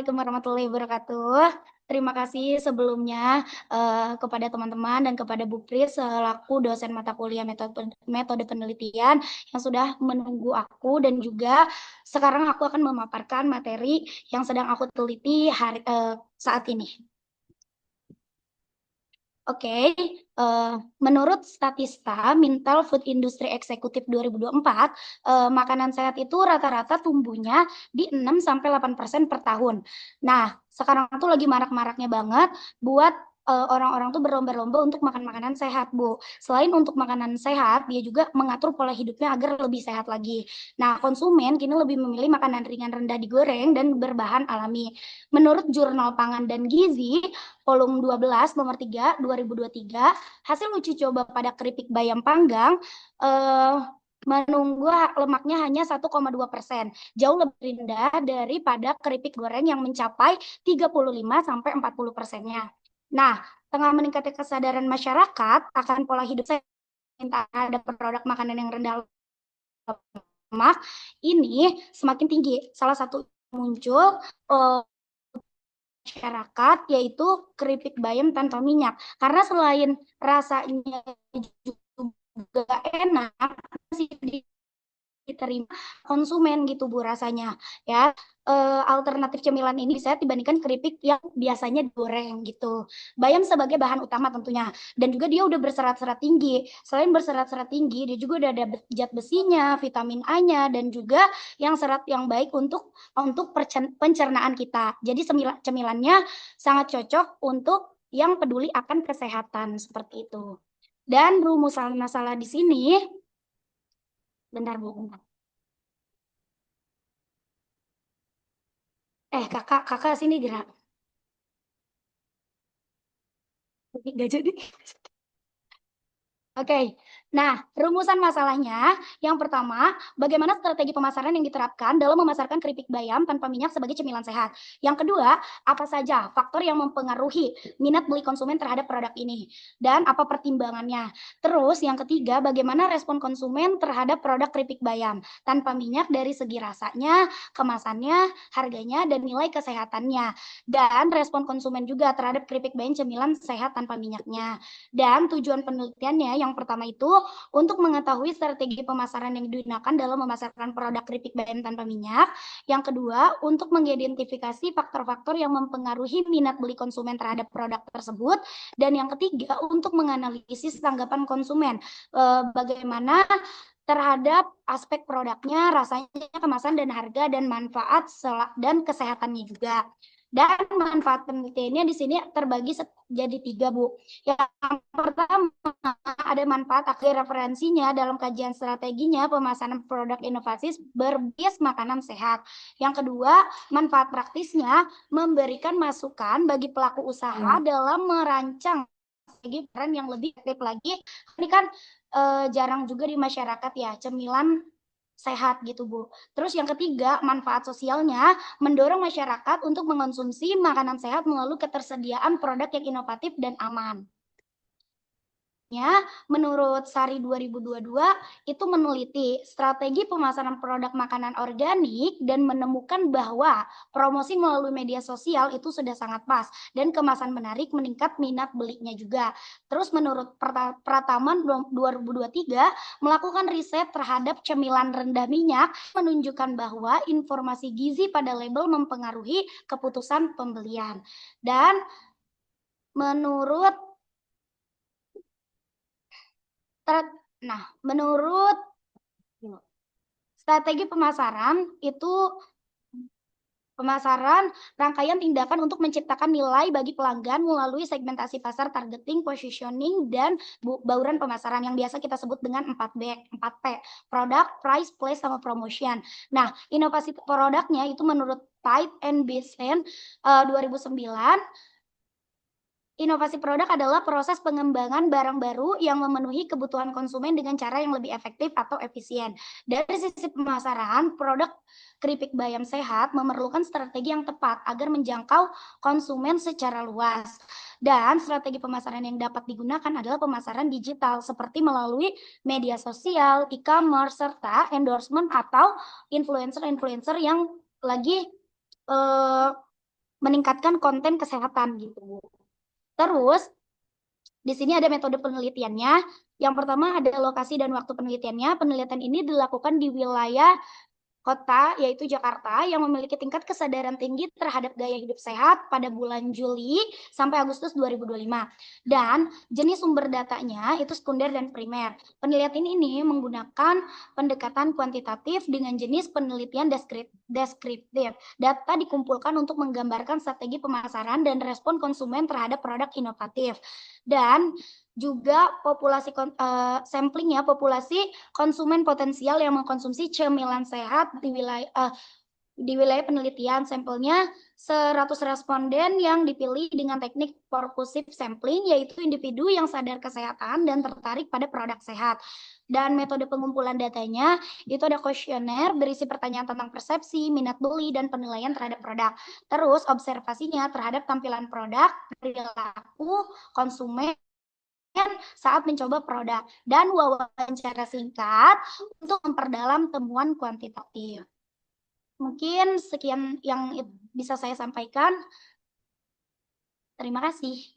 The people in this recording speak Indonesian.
Assalamualaikum warahmatullahi wabarakatuh. Terima kasih sebelumnya kepada teman-teman dan kepada Bu Pris selaku dosen mata kuliah metode penelitian yang sudah menunggu aku, dan juga sekarang aku akan memaparkan materi yang sedang aku teliti saat ini. Oke, menurut Statista Mintel Food Industry Executive 2024, makanan sehat itu rata-rata tumbuhnya di 6-8% per tahun. Nah, sekarang tuh lagi marak-maraknya banget buat orang-orang tuh berlomba-lomba untuk makan makanan sehat, Bu. Selain untuk makanan sehat, dia juga mengatur pola hidupnya agar lebih sehat lagi. Nah, konsumen kini lebih memilih makanan ringan, rendah digoreng, dan berbahan alami. Menurut Jurnal Pangan dan Gizi, volume 12 nomor 3 2023, hasil uji coba pada keripik bayam panggang menunggu lemaknya hanya 1,2%, jauh lebih rendah daripada keripik goreng yang mencapai 35-40%-nya. Nah, tengah meningkatnya kesadaran masyarakat akan pola hidup sehat terhadap produk makanan yang rendah lemak ini semakin tinggi. Salah satu muncul masyarakat yaitu keripik bayam tanpa minyak, karena selain rasanya juga enak, masih diterima konsumen gitu Bu rasanya ya. Alternatif cemilan ini bisa dibandingkan keripik yang biasanya digoreng gitu. Bayam sebagai bahan utama tentunya, dan juga dia udah berserat-serat tinggi. Selain berserat-serat tinggi, dia juga udah ada zat besinya, vitamin A-nya, dan juga yang serat yang baik untuk pencernaan kita. Jadi cemilannya sangat cocok untuk yang peduli akan kesehatan seperti itu. Dan rumusan masalah di sini, bentar Bu, bentar. Kakak sini gerak. Gak jadi. Oke, nah rumusan masalahnya yang pertama, bagaimana strategi pemasaran yang diterapkan dalam memasarkan keripik bayam tanpa minyak sebagai cemilan sehat. Yang kedua, apa saja faktor yang mempengaruhi minat beli konsumen terhadap produk ini, dan apa pertimbangannya. Terus yang ketiga, bagaimana respon konsumen terhadap produk keripik bayam tanpa minyak dari segi rasanya, kemasannya, harganya, dan nilai kesehatannya. Dan respon konsumen juga terhadap keripik bayam cemilan sehat tanpa minyaknya. Dan tujuan penelitiannya yang pertama itu untuk mengetahui strategi pemasaran yang digunakan dalam memasarkan produk keripik bayam tanpa minyak. Yang kedua, untuk mengidentifikasi faktor-faktor yang mempengaruhi minat beli konsumen terhadap produk tersebut. Dan yang ketiga, untuk menganalisis tanggapan konsumen, bagaimana terhadap aspek produknya, rasanya, kemasan, dan harga, dan manfaat dan kesehatannya juga. Dan manfaat penelitiannya di sini terbagi jadi 3, Bu. Yang pertama, ada manfaat akhir referensinya dalam kajian strateginya pemasaran produk inovatif berbasis makanan sehat. Yang kedua, manfaat praktisnya memberikan masukan bagi pelaku usaha dalam merancang strategi brand yang lebih efektif lagi. Ini kan jarang juga di masyarakat ya cemilan sehat gitu Bu. Terus yang ketiga, manfaat sosialnya mendorong masyarakat untuk mengonsumsi makanan sehat melalui ketersediaan produk yang inovatif dan aman. Menurut Sari 2022 itu meneliti strategi pemasaran produk makanan organik dan menemukan bahwa promosi melalui media sosial itu sudah sangat pas dan kemasan menarik meningkat minat belinya juga. Terus menurut Prataman 2023 melakukan riset terhadap cemilan rendah minyak menunjukkan bahwa informasi gizi pada label mempengaruhi keputusan pembelian. Dan menurut menurut strategi pemasaran itu rangkaian tindakan untuk menciptakan nilai bagi pelanggan melalui segmentasi pasar, targeting, positioning, dan bauran pemasaran yang biasa kita sebut dengan 4P, product, price, place, sama promotion. Nah, inovasi produknya itu menurut Type and Business 2009, inovasi produk adalah proses pengembangan barang baru yang memenuhi kebutuhan konsumen dengan cara yang lebih efektif atau efisien. Dari sisi pemasaran, produk keripik bayam sehat memerlukan strategi yang tepat agar menjangkau konsumen secara luas. Dan strategi pemasaran yang dapat digunakan adalah pemasaran digital seperti melalui media sosial, e-commerce, serta endorsement atau influencer-influencer yang lagi meningkatkan konten kesehatan gitu. Terus di sini ada metode penelitiannya. Yang pertama ada lokasi dan waktu penelitiannya. Penelitian ini dilakukan di wilayah kota, yaitu Jakarta, yang memiliki tingkat kesadaran tinggi terhadap gaya hidup sehat pada bulan Juli sampai Agustus 2025. Dan jenis sumber datanya itu sekunder dan primer. Penelitian ini menggunakan pendekatan kuantitatif dengan jenis penelitian deskriptif. Data dikumpulkan untuk menggambarkan strategi pemasaran dan respon konsumen terhadap produk inovatif. Dan juga samplingnya populasi konsumen potensial yang mengkonsumsi cemilan sehat di wilayah penelitian. Sampelnya 100 responden yang dipilih dengan teknik purposive sampling, yaitu individu yang sadar kesehatan dan tertarik pada produk sehat. Dan metode pengumpulan datanya itu ada kuesioner berisi pertanyaan tentang persepsi, minat beli, dan penilaian terhadap produk. Terus observasinya terhadap tampilan produk, perilaku konsumen saat mencoba produk, dan wawancara singkat untuk memperdalam temuan kuantitatif. Mungkin sekian yang bisa saya sampaikan. Terima kasih.